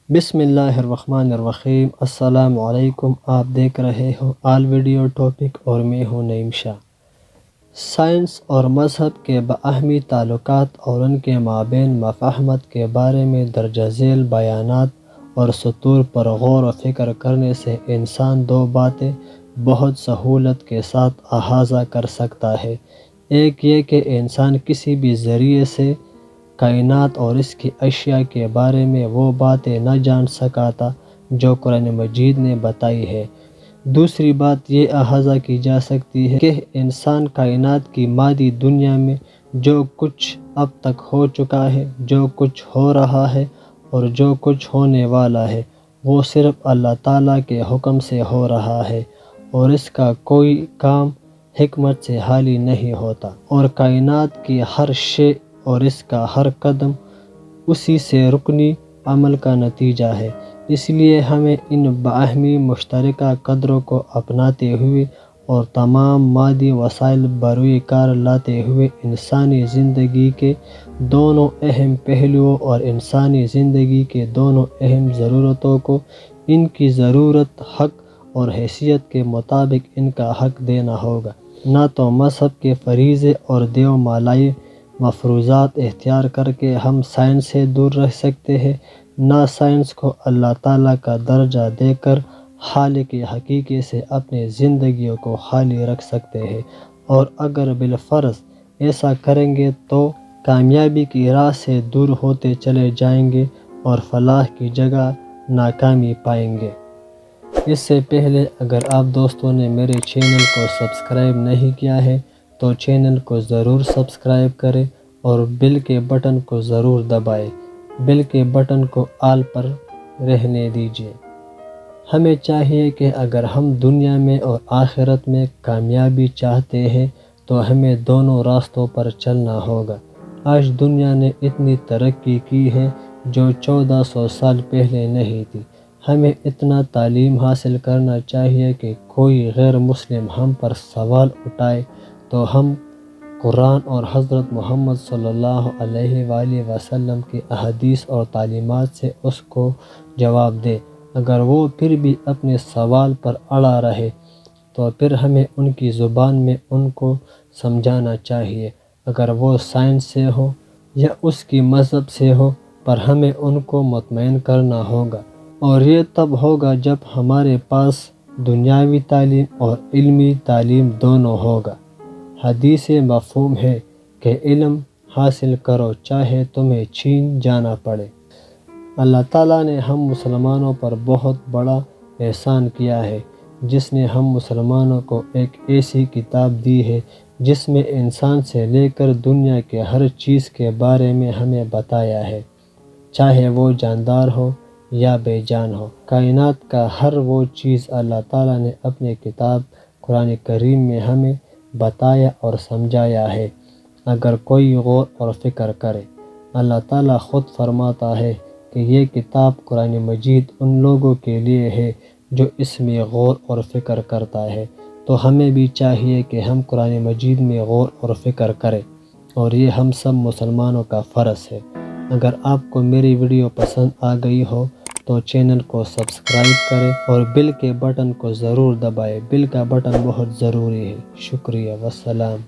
بسم اللہ الرحمن الرحیم۔ السلام علیکم۔ آپ دیکھ رہے ہو آل ویڈیو ٹاپک اور میں ہوں نعیم شاہ۔ سائنس اور مذہب کے باہمی تعلقات اور ان کے مابین مفاہمت کے بارے میں درج ذیل بیانات اور سطور پر غور و فکر کرنے سے انسان دو باتیں بہت سہولت کے ساتھ احاطہ کر سکتا ہے۔ ایک یہ کہ انسان کسی بھی ذریعے سے کائنات اور اس کی اشیاء کے بارے میں وہ باتیں نہ جان سکتا جو قرآن مجید نے بتائی ہے۔ دوسری بات یہ احاطہ کی جا سکتی ہے کہ انسان کائنات کی مادی دنیا میں جو کچھ اب تک ہو چکا ہے، جو کچھ ہو رہا ہے اور جو کچھ ہونے والا ہے، وہ صرف اللہ تعالیٰ کے حکم سے ہو رہا ہے اور اس کا کوئی کام حکمت سے خالی نہیں ہوتا، اور کائنات کی ہر شے اور اس کا ہر قدم اسی سے رکنی عمل کا نتیجہ ہے۔ اس لیے ہمیں ان باہمی مشترکہ قدروں کو اپناتے ہوئے اور تمام مادی وسائل بروئے کار لاتے ہوئے انسانی زندگی کے دونوں اہم پہلوؤں اور انسانی زندگی کے دونوں اہم ضرورتوں کو ان کی ضرورت، حق اور حیثیت کے مطابق ان کا حق دینا ہوگا۔ نہ تو مذہب کے فریضے اور دیو مالائی مفروضات اختیار کر کے ہم سائنس سے دور رہ سکتے ہیں، نہ سائنس کو اللہ تعالیٰ کا درجہ دے کر خالق حقیقی سے اپنی زندگیوں کو خالی رکھ سکتے ہیں، اور اگر بالفرض ایسا کریں گے تو کامیابی کی راہ سے دور ہوتے چلے جائیں گے اور فلاح کی جگہ ناکامی پائیں گے۔ اس سے پہلے اگر آپ دوستوں نے میرے چینل کو سبسکرائب نہیں کیا ہے تو چینل کو ضرور سبسکرائب کریں اور بیل کے بٹن کو ضرور دبائیں۔ بیل کے بٹن کو آل پر رہنے دیجیے۔ ہمیں چاہیے کہ اگر ہم دنیا میں اور آخرت میں کامیابی چاہتے ہیں تو ہمیں دونوں راستوں پر چلنا ہوگا۔ آج دنیا نے اتنی ترقی کی ہے جو 1400 سال پہلے نہیں تھی۔ ہمیں اتنا تعلیم حاصل کرنا چاہیے کہ کوئی غیر مسلم ہم پر سوال اٹھائے تو ہم قرآن اور حضرت محمد صلی اللہ علیہ وآلہ وسلم کی احادیث اور تعلیمات سے اس کو جواب دیں۔ اگر وہ پھر بھی اپنے سوال پر اڑا رہے تو پھر ہمیں ان کی زبان میں ان کو سمجھانا چاہیے، اگر وہ سائنس سے ہو یا اس کی مذہب سے ہو، پر ہمیں ان کو مطمئن کرنا ہوگا، اور یہ تب ہوگا جب ہمارے پاس دنیاوی تعلیم اور علمی تعلیم دونوں ہوگا۔ حدیث مفہوم ہے کہ علم حاصل کرو چاہے تمہیں چین جانا پڑے۔ اللہ تعالیٰ نے ہم مسلمانوں پر بہت بڑا احسان کیا ہے، جس نے ہم مسلمانوں کو ایک ایسی کتاب دی ہے جس میں انسان سے لے کر دنیا کے ہر چیز کے بارے میں ہمیں بتایا ہے، چاہے وہ جاندار ہو یا بے جان ہو۔ کائنات کا ہر وہ چیز اللہ تعالیٰ نے اپنی کتاب قرآن کریم میں ہمیں بتایا اور سمجھایا ہے، اگر کوئی غور اور فکر کرے۔ اللہ تعالیٰ خود فرماتا ہے کہ یہ کتاب قرآن مجید ان لوگوں کے لیے ہے جو اس میں غور اور فکر کرتا ہے، تو ہمیں بھی چاہیے کہ ہم قرآن مجید میں غور اور فکر کریں، اور یہ ہم سب مسلمانوں کا فرض ہے۔ اگر آپ کو میری ویڈیو پسند آ گئی ہو تو چینل کو سبسکرائب کریں اور بیل کے بٹن کو ضرور دبائیں۔ بیل کا بٹن بہت ضروری ہے۔ شکریہ، والسلام۔